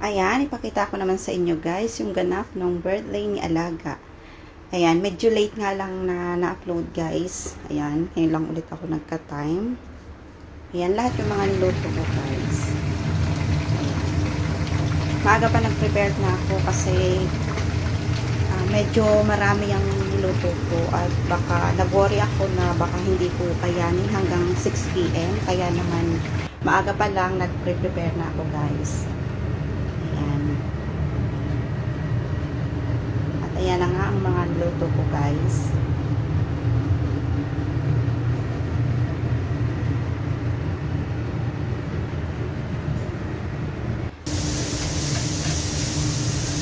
Ayan, ipakita ko naman sa inyo guys yung ganap ng birthday ni Alaga. Ayan, medyo late nga lang na-upload guys. Ayan, ngayon lang ulit ako nagka-time. Ayan, lahat yung mga niluto ko guys. Ayan. Maaga pa nag-prepare na ako kasi medyo marami yung niluto ko at baka nag-worry ako na baka hindi ko kayanin hanggang 6 PM. Kaya naman maaga pa lang nag-prepare na ako guys. Ayan na nga ang mga luto ko guys.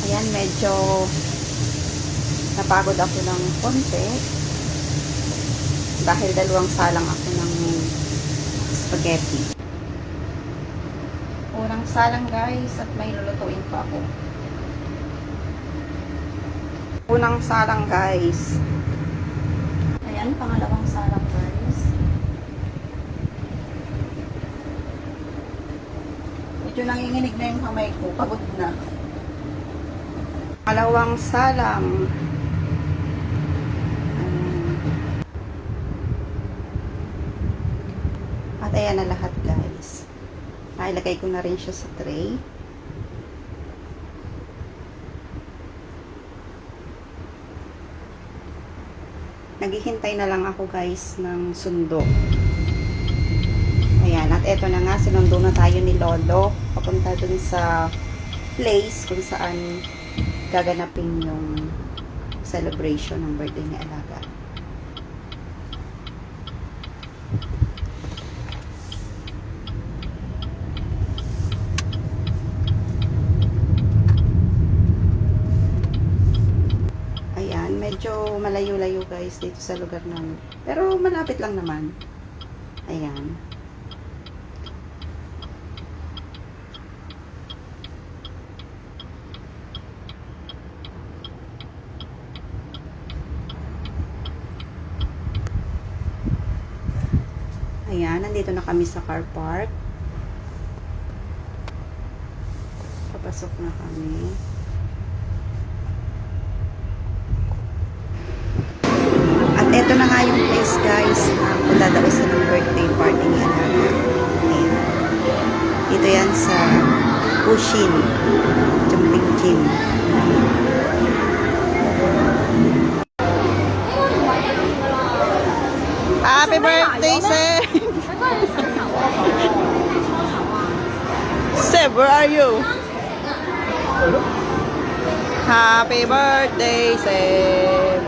Ayan, medyo napagod ako ng konti dahil dalawang salang ako ng spaghetti. Unang salang guys at may lulutuin pa ako. Unang salang guys. Ayan, pangalawang salang guys. Medyo nanginginig na yung kamay ko. Pagod na. Pangalawang salang. At ayan na lahat guys. Nailagay ko na rin siya sa tray. Naghihintay na lang ako guys ng sundo. Ayan, at eto na nga, sinundo na tayo ni Lolo. Papunta dun sa place kung saan gaganapin yung celebration ng birthday ni Alaga. Medyo malayo-layo guys dito sa lugar namin. Pero malapit lang naman. Ayan. Ayan, nandito na kami sa car park. Papasok na kami. Ito na nga yung place guys na magdadaosan ng birthday party ni Alaga. Ayan. Dito yan sa Pushin Jumping Gym. Happy birthday, Seb! Seb, where are you? Happy birthday, Seb!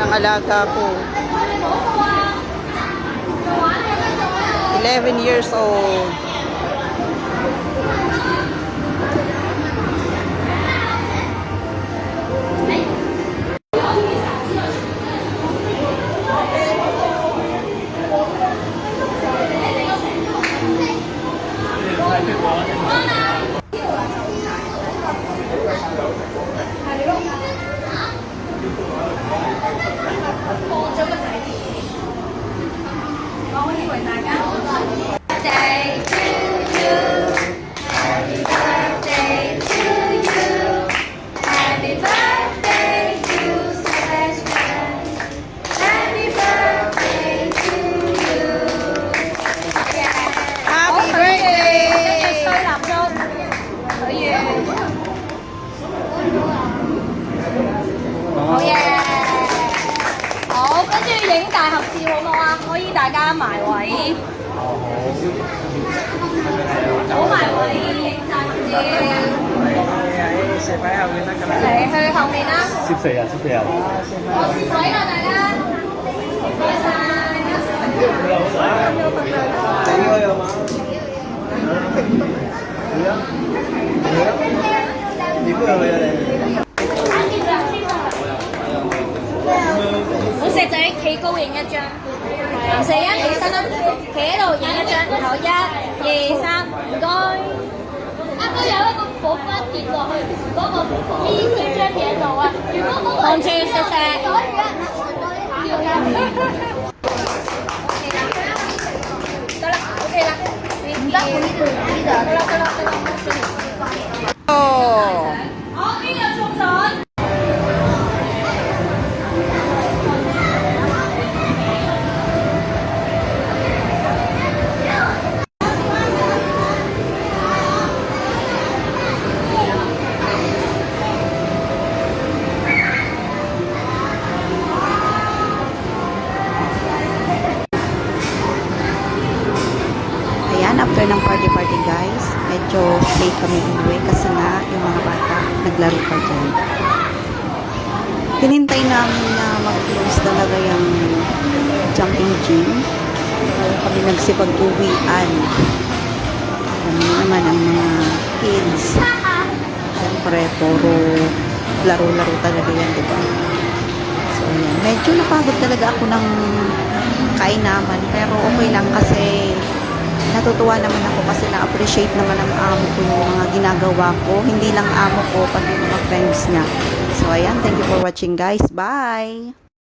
Ang alaga ko. 11 years old.好食仔企高影一張，唔使啊，起身啦，企喺度影一張，然後1、2、3，唔該。啱啱有一個火花跌落去嗰個呢張嘢度啊！如果嗰個望住食食。得啦。Okay lang. Thank you. Oh. Ayan, after ng party guys, medyo late kami umuwi kasi nga yung mga bata naglaro pa dyan. Hinintay namin na mag-close talaga yung jumping gym. Kami nagsipag-uwian. Alam niyo naman ang mga kids. Siyempre, puro laro-laro talaga yan, diba? So, ayan. Medyo napagod talaga ako ng kainaman. Pero okay lang kasi natutuwa naman ako kasi na-appreciate naman ng amo ko yung mga ginagawa ko. Hindi lang amo ko, pati mga friends niya. So, ayan. Thank you for watching, guys. Bye!